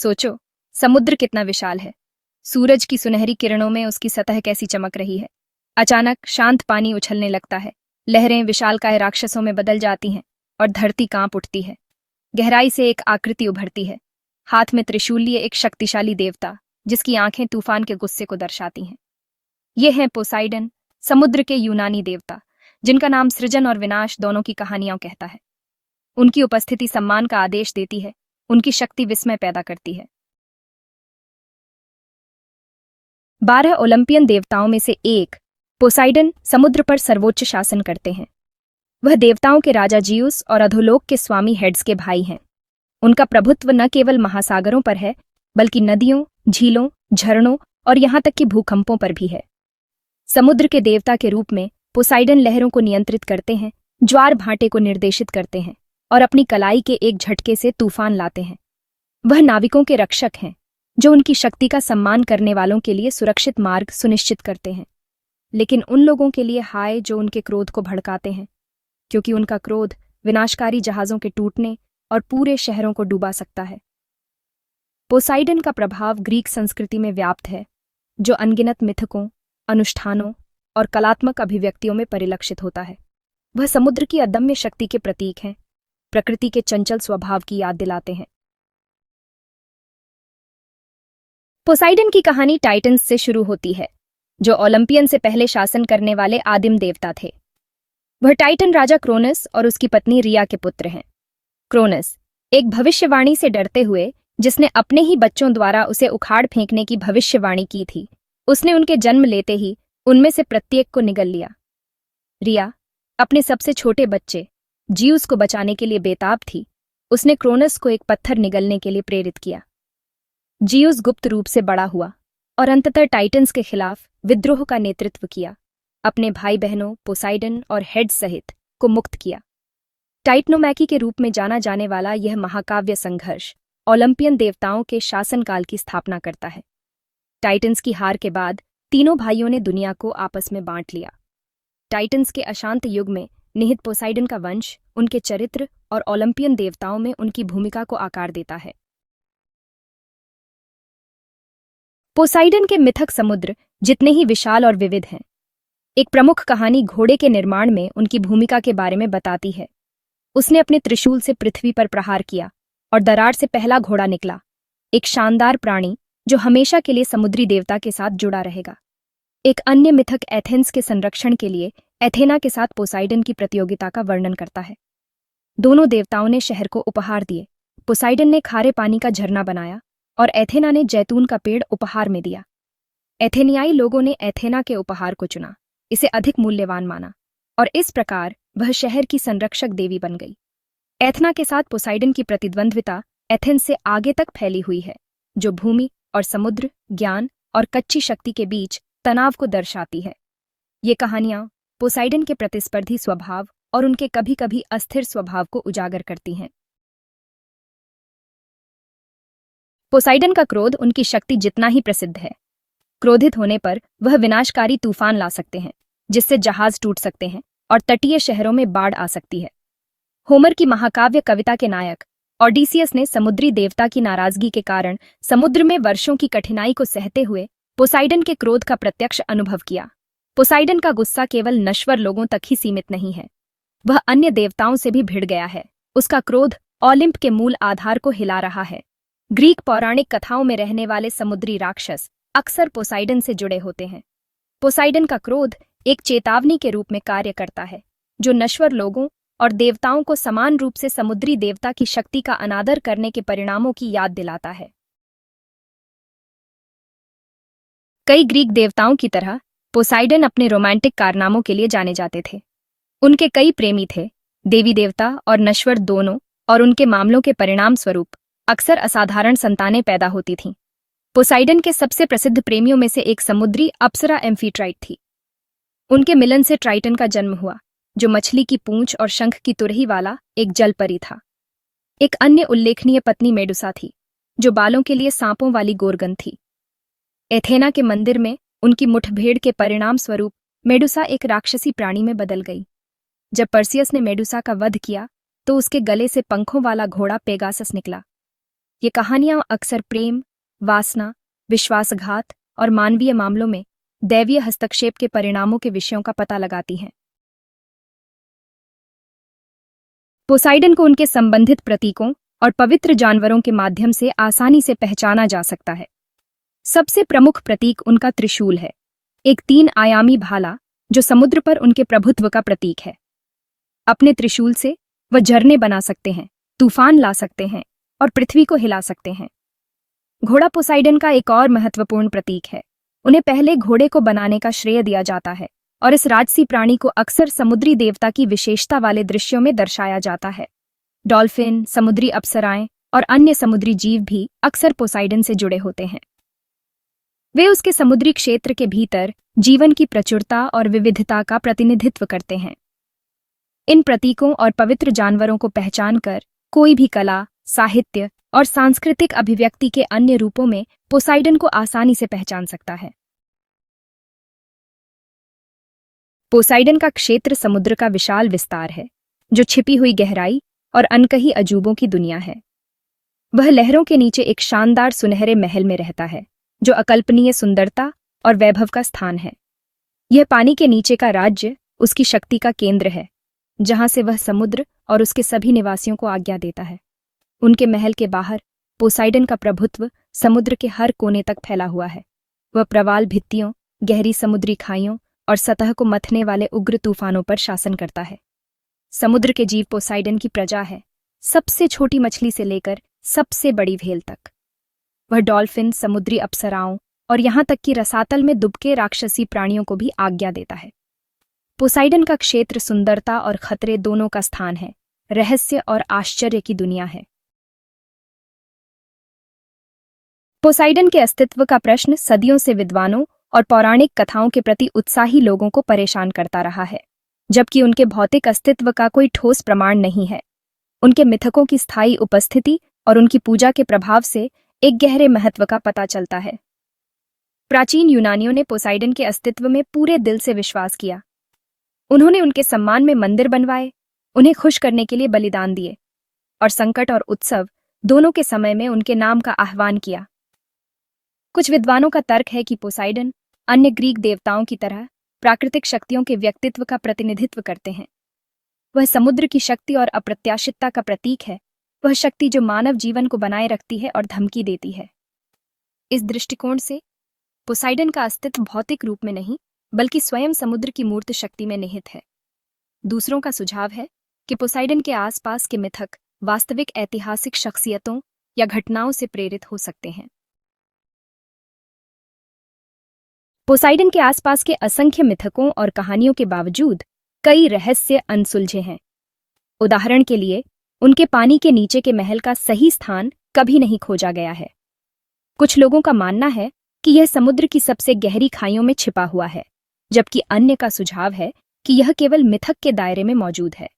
सोचो, समुद्र कितना विशाल है। सूरज की सुनहरी किरणों में उसकी सतह कैसी चमक रही है। अचानक शांत पानी उछलने लगता है, लहरें विशालकाय राक्षसों में बदल जाती हैं और धरती कांप उठती है। गहराई से एक आकृति उभरती है, हाथ में त्रिशूल लिए एक शक्तिशाली देवता, जिसकी आंखें तूफान के गुस्से को दर्शाती हैं। ये हैं पोसाइडन, समुद्र के यूनानी देवता, जिनका नाम सृजन और विनाश दोनों की कहानियां कहता है। उनकी उपस्थिति सम्मान का आदेश देती है, उनकी शक्ति विस्मय पैदा करती है। 12 ओलंपियन देवताओं में से एक, पोसाइडन, समुद्र पर सर्वोच्च शासन करते हैं। वह देवताओं के राजा जियुस और अधोलोक के स्वामी हेड्स के भाई हैं। उनका प्रभुत्व न केवल महासागरों पर है, बल्कि नदियों, झीलों, झरनों और यहां तक कि भूकंपों पर भी है। समुद्र के देवता के रूप में पोसाइडन लहरों को नियंत्रित करते हैं, ज्वार भाटे को निर्देशित करते हैं और अपनी कलाई के एक झटके से तूफान लाते हैं। वह नाविकों के रक्षक हैं, जो उनकी शक्ति का सम्मान करने वालों के लिए सुरक्षित मार्ग सुनिश्चित करते हैं। लेकिन उन लोगों के लिए हाय जो उनके क्रोध को भड़काते हैं, क्योंकि उनका क्रोध विनाशकारी जहाजों के टूटने और पूरे शहरों को डुबा सकता है। पोसाइडन का प्रभाव ग्रीक संस्कृति में व्याप्त है, जो अनगिनत मिथकों, अनुष्ठानों और कलात्मक अभिव्यक्तियों में परिलक्षित होता है। वह समुद्र की अदम्य शक्ति के प्रतीक हैं, प्रकृति के चंचल स्वभाव की याद दिलाते हैं। पोसाइडन की कहानी टाइटन्स से शुरू होती है, जो ओलंपियन से पहले शासन करने वाले आदिम देवता थे। वह टाइटन राजा क्रोनस और उसकी पत्नी रिया के पुत्र हैं। क्रोनस, एक भविष्यवाणी से डरते हुए, जिसने अपने ही बच्चों द्वारा उसे उखाड़ फेंकने की भविष्यवाणी की थी, उसने उनके जन्म लेते ही उनमें से प्रत्येक को निगल लिया। रिया, अपने सबसे छोटे बच्चे जियुस को बचाने के लिए बेताब थी। उसने क्रोनस को एक पत्थर निगलने के लिए प्रेरित किया। जियुस गुप्त रूप से बड़ा हुआ और अंततः टाइटन्स के खिलाफ विद्रोह का नेतृत्व किया, अपने भाई बहनों पोसाइडन और हेड्स सहित को मुक्त किया। टाइटनोमैकी के रूप में जाना जाने वाला यह महाकाव्य संघर्ष ओलंपियन देवताओं के शासनकाल की स्थापना करता है। टाइटन्स की हार के बाद तीनों भाइयों ने दुनिया को आपस में बांट लिया। टाइटन्स के अशांत युग में निहित पोसाइडन का वंश उनके चरित्र और ओलंपियन देवताओं में उनकी भूमिका को आकार देता है। पोसाइडन के मिथक समुद्र जितने ही विशाल और विविध हैं। एक प्रमुख कहानी घोड़े के निर्माण में उनकी भूमिका के बारे में बताती है। उसने अपने त्रिशूल से पृथ्वी पर प्रहार किया और दरार से पहला घोड़ा निकला, एक शानदार प्राणी जो हमेशा के लिए समुद्री देवता के साथ जुड़ा रहेगा। एक अन्य मिथक एथेंस के संरक्षण के लिए एथेना के साथ पोसाइडन की प्रतियोगिता का वर्णन करता है। दोनों देवताओं ने शहर को उपहार दिए। पोसाइडन ने खारे पानी का झरना बनाया और एथेना ने जैतून का पेड़ उपहार में दिया। एथेनियाई लोगों ने एथेना के उपहार को चुना, इसे अधिक मूल्यवान माना और इस प्रकार वह शहर की संरक्षक देवी बन गई। एथना के साथ पोसाइडन की प्रतिद्वंद्विता एथेंस से आगे तक फैली हुई है, जो भूमि और समुद्र, ज्ञान और कच्ची शक्ति के बीच तनाव को दर्शाती है। ये कहानियां पोसाइडन के प्रतिस्पर्धी स्वभाव और उनके कभी कभी अस्थिर स्वभाव को उजागर करती हैं। पोसाइडन का क्रोध उनकी शक्ति जितना ही प्रसिद्ध है। क्रोधित होने पर वह विनाशकारी तूफान ला सकते हैं, जिससे जहाज टूट सकते हैं और तटीय शहरों में बाढ़ आ सकती है। होमर की महाकाव्य कविता के नायक ओडिसियस ने समुद्री देवता की नाराजगी के कारण समुद्र में वर्षों की कठिनाई को सहते हुए पोसाइडन के क्रोध का प्रत्यक्ष अनुभव किया। पोसाइडन का गुस्सा केवल नश्वर लोगों तक ही सीमित नहीं है, वह अन्य देवताओं से भी भिड़ गया है। उसका क्रोध ओलिंप के मूल आधार को हिला रहा है। ग्रीक पौराणिक कथाओं में रहने वाले समुद्री राक्षस अक्सर पोसाइडन से जुड़े होते हैं। पोसाइडन का क्रोध एक चेतावनी के रूप में कार्य करता है, जो नश्वर लोगों और देवताओं को समान रूप से समुद्री देवता की शक्ति का अनादर करने के परिणामों की याद दिलाता है। कई ग्रीक देवताओं की तरह पोसाइडन अपने रोमांटिक कारनामों के लिए जाने जाते थे। उनके कई प्रेमी थे, देवी देवता और नश्वर दोनों, और उनके मामलों के परिणाम स्वरूप अक्सर असाधारण संतानें पैदा होती थीं। पोसाइडन के सबसे प्रसिद्ध प्रेमियों में से एक समुद्री अप्सरा एम्फीट्राइट थी। उनके मिलन से ट्राइटन का जन्म हुआ, जो मछली की पूंछ और शंख की तुरही वाला एक जलपरी था। एक अन्य उल्लेखनीय पत्नी मेडुसा थी, जो बालों के लिए सांपों वाली गोरगन थी। एथेना के मंदिर में उनकी मुठभेड़ के परिणाम स्वरूप मेडुसा एक राक्षसी प्राणी में बदल गई। जब पर्सियस ने मेडुसा का वध किया तो उसके गले से पंखों वाला घोड़ा पेगासस निकला। ये कहानियां अक्सर प्रेम, वासना, विश्वासघात और मानवीय मामलों में दैवीय हस्तक्षेप के परिणामों के विषयों का पता लगाती हैं। पोसाइडन को उनके संबंधित प्रतीकों और पवित्र जानवरों के माध्यम से आसानी से पहचाना जा सकता है। सबसे प्रमुख प्रतीक उनका त्रिशूल है, एक 3 आयामी भाला जो समुद्र पर उनके प्रभुत्व का प्रतीक है। अपने त्रिशूल से वह झरने बना सकते हैं, तूफान ला सकते हैं और पृथ्वी को हिला सकते हैं। घोड़ा पोसाइडन का एक और महत्वपूर्ण प्रतीक है। उन्हें पहले घोड़े को बनाने का श्रेय दिया जाता है और इस राजसी प्राणी को अक्सर समुद्री देवता की विशेषता वाले दृश्यों में दर्शाया जाता है। डॉल्फिन, समुद्री अप्सराएं और अन्य समुद्री जीव भी अक्सर पोसाइडन से जुड़े होते हैं। वे उसके समुद्री क्षेत्र के भीतर जीवन की प्रचुरता और विविधता का प्रतिनिधित्व करते हैं। इन प्रतीकों और पवित्र जानवरों को पहचानकर कोई भी कला, साहित्य और सांस्कृतिक अभिव्यक्ति के अन्य रूपों में पोसाइडन को आसानी से पहचान सकता है। पोसाइडन का क्षेत्र समुद्र का विशाल विस्तार है, जो छिपी हुई गहराई और अनकही अजूबों की दुनिया है। वह लहरों के नीचे एक शानदार सुनहरे महल में रहता है, जो अकल्पनीय सुंदरता और वैभव का स्थान है। यह पानी के नीचे का राज्य उसकी शक्ति का केंद्र है, जहां से वह समुद्र और उसके सभी निवासियों को आज्ञा देता है। उनके महल के बाहर पोसाइडन का प्रभुत्व समुद्र के हर कोने तक फैला हुआ है। वह प्रवाल भित्तियों, गहरी समुद्री खाइयों और सतह को मथने वाले उग्र तूफानों पर शासन करता है। समुद्र के जीव पोसाइडन की प्रजा है, सबसे छोटी मछली से लेकर सबसे बड़ी व्हेल तक। वह डॉल्फिन, समुद्री अप्सराओं और यहां तक कि रसातल में दुबके राक्षसी प्राणियों को भी आज्ञा देता है। पोसाइडन का क्षेत्र सुंदरता और खतरे दोनों का स्थान है, रहस्य और आश्चर्य की दुनिया है। पोसाइडन के अस्तित्व का प्रश्न सदियों से विद्वानों और पौराणिक कथाओं के प्रति उत्साही लोगों को परेशान करता रहा है, जबकि उनके भौतिक अस्तित्व का कोई ठोस प्रमाण नहीं है। उनके मिथकों की स्थायी उपस्थिति और उनकी पूजा के प्रभाव से एक गहरे महत्व का पता चलता है। प्राचीन यूनानियों ने पोसाइडन के अस्तित्व में पूरे दिल से विश्वास किया। उन्होंने उनके सम्मान में मंदिर बनवाए, उन्हें खुश करने के लिए बलिदान दिए और संकट और उत्सव दोनों के समय में उनके नाम का आह्वान किया। कुछ विद्वानों का तर्क है कि पोसाइडन अन्य ग्रीक देवताओं की तरह प्राकृतिक शक्तियों के व्यक्तित्व का प्रतिनिधित्व करते हैं। वह समुद्र की शक्ति और अप्रत्याशितता का प्रतीक है, वह शक्ति जो मानव जीवन को बनाए रखती है और धमकी देती है। इस दृष्टिकोण से पोसाइडन का अस्तित्व भौतिक रूप में नहीं, बल्कि स्वयं समुद्र की मूर्त शक्ति में निहित है। दूसरों का सुझाव है कि पोसाइडन के आसपास के मिथक वास्तविक ऐतिहासिक शख्सियतों या घटनाओं से प्रेरित हो सकते हैं। पोसाइडन के आसपास के असंख्य मिथकों और कहानियों के बावजूद कई रहस्य अनसुलझे हैं। उदाहरण के लिए, उनके पानी के नीचे के महल का सही स्थान कभी नहीं खोजा गया है। कुछ लोगों का मानना है कि यह समुद्र की सबसे गहरी खाइयों में छिपा हुआ है, जबकि अन्य का सुझाव है कि यह केवल मिथक के दायरे में मौजूद है।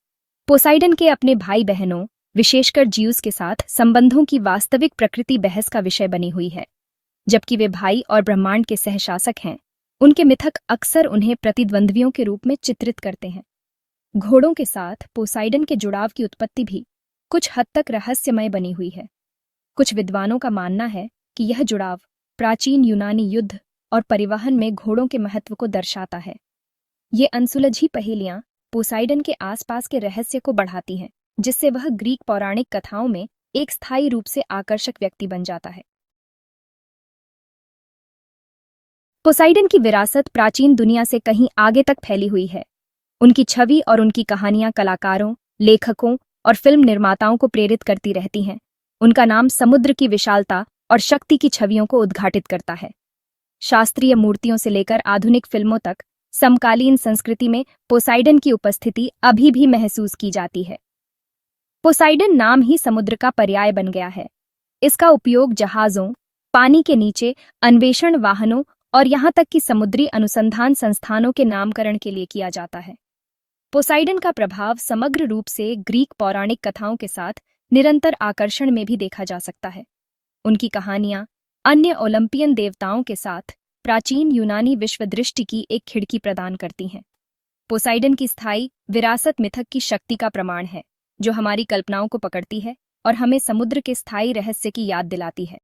पोसाइडन के अपने भाई बहनों, विशेषकर जियूस के साथ संबंधों की वास्तविक प्रकृति बहस का विषय बनी हुई है। जबकि वे भाई और ब्रह्मांड के सहशासक हैं, उनके मिथक अक्सर उन्हें प्रतिद्वंद्वियों के रूप में चित्रित करते हैं। घोड़ों के साथ पोसाइडन के जुड़ाव की उत्पत्ति भी कुछ हद तक रहस्यमय बनी हुई है। कुछ विद्वानों का मानना है कि यह जुड़ाव प्राचीन यूनानी युद्ध और परिवहन में घोड़ों के महत्व को दर्शाता है। ये अनसुलझी पहेलियां पोसाइडन के आसपास के रहस्य को बढ़ाती हैं, जिससे वह ग्रीक पौराणिक कथाओं में एक स्थायी रूप से आकर्षक व्यक्ति बन जाता है। पोसाइडन की विरासत प्राचीन दुनिया से कहीं आगे तक फैली हुई है। उनकी छवि और उनकी कहानियां कलाकारों, लेखकों और फिल्म निर्माताओं को प्रेरित करती रहती हैं। उनका नाम समुद्र की विशालता और शक्ति की छवियों को उद्घाटित करता है। शास्त्रीय मूर्तियों से लेकर आधुनिक फिल्मों तक समकालीन संस्कृति में पोसाइडन की उपस्थिति अभी भी महसूस की जाती है। पोसाइडन नाम ही समुद्र का पर्याय बन गया है। इसका उपयोग जहाजों, पानी के नीचे अन्वेषण वाहनों और यहां तक कि समुद्री अनुसंधान संस्थानों के नामकरण के लिए किया जाता है। पोसाइडन का प्रभाव समग्र रूप से ग्रीक पौराणिक कथाओं के साथ निरंतर आकर्षण में भी देखा जा सकता है। उनकी कहानियां अन्य ओलंपियन देवताओं के साथ प्राचीन यूनानी विश्व दृष्टि की एक खिड़की प्रदान करती हैं। पोसाइडन की स्थायी विरासत मिथक की शक्ति का प्रमाण है, जो हमारी कल्पनाओं को पकड़ती है और हमें समुद्र के स्थायी रहस्य की याद दिलाती है।